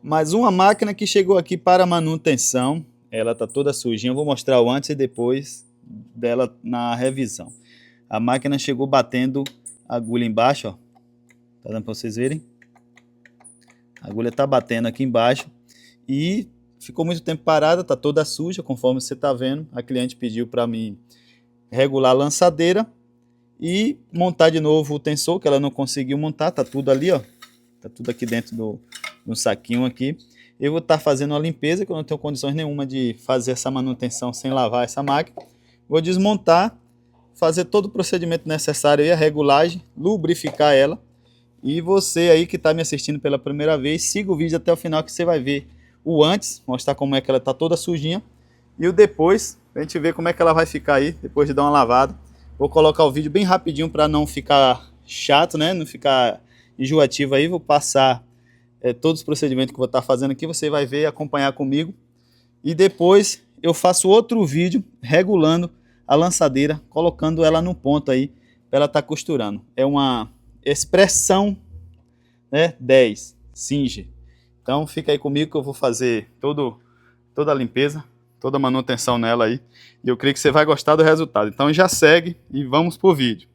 Mais uma máquina que chegou aqui para manutenção. Ela está toda sujinha. Eu vou mostrar o antes e depois dela na revisão. A máquina chegou batendo a agulha embaixo, ó. Tá dando para vocês verem? A agulha está batendo aqui embaixo e ficou muito tempo parada, tá toda suja, conforme você está vendo. A cliente pediu para mim regular a lançadeira e montar de novo o tensor, que ela não conseguiu montar. Tá tudo ali, ó. Tá tudo aqui dentro do saquinho aqui. Eu vou estar fazendo uma limpeza, que eu não tenho condições nenhuma de fazer essa manutenção sem lavar essa máquina. Vou desmontar, fazer todo o procedimento necessário aí, a regulagem, lubrificar ela. E você aí que está me assistindo pela primeira vez, siga o vídeo até o final que você vai ver o antes, mostrar como é que ela está toda sujinha. E o depois, a gente ver como é que ela vai ficar aí, depois de dar uma lavada. Vou colocar o vídeo bem rapidinho para não ficar chato, né? Não ficar enjoativo aí. Vou passar todos os procedimentos que eu vou estar fazendo aqui, você vai ver e acompanhar comigo. E depois eu faço outro vídeo regulando a lançadeira, colocando ela no ponto aí, para ela estar costurando. É uma expressão, né, 10, Singer. Então fica aí comigo que eu vou fazer toda a limpeza, toda a manutenção nela aí. E eu creio que você vai gostar do resultado. Então já segue e vamos pro vídeo.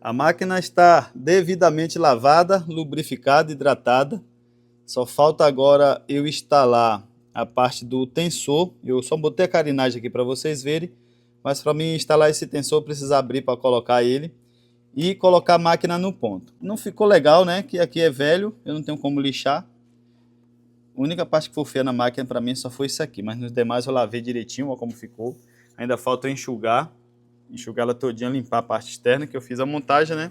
A máquina está devidamente lavada, lubrificada, hidratada. Só falta agora eu instalar a parte do tensor. Eu só botei a carenagem aqui para vocês verem, mas para mim instalar esse tensor eu preciso abrir para colocar ele e colocar a máquina no ponto. Não ficou legal, né? Que aqui é velho, eu não tenho como lixar. A única parte que foi feia na máquina para mim só foi isso aqui, mas nos demais eu lavei direitinho, olha como ficou. Ainda falta eu enxugar ela todinha, limpar a parte externa que eu fiz a montagem, né?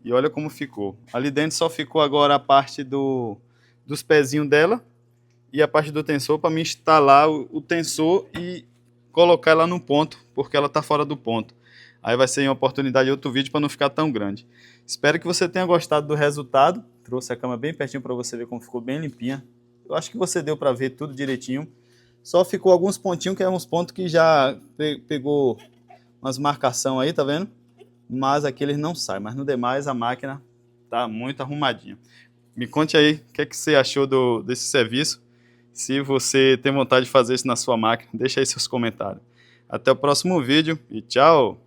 E olha como ficou. Ali dentro só ficou agora a parte dos pezinhos dela e a parte do tensor para me instalar o tensor e colocar ela no ponto, porque ela está fora do ponto. Aí vai ser em oportunidade de outro vídeo para não ficar tão grande. Espero que você tenha gostado do resultado. Trouxe a cama bem pertinho para você ver como ficou bem limpinha. Eu acho que você deu para ver tudo direitinho. Só ficou alguns pontinhos, que é uns pontos que já pegou umas marcação aí, tá vendo? Mas aqui eles não saem. Mas no demais a máquina tá muito arrumadinha. Me conte aí o que é que você achou desse serviço. Se você tem vontade de fazer isso na sua máquina, deixa aí seus comentários. Até o próximo vídeo e tchau!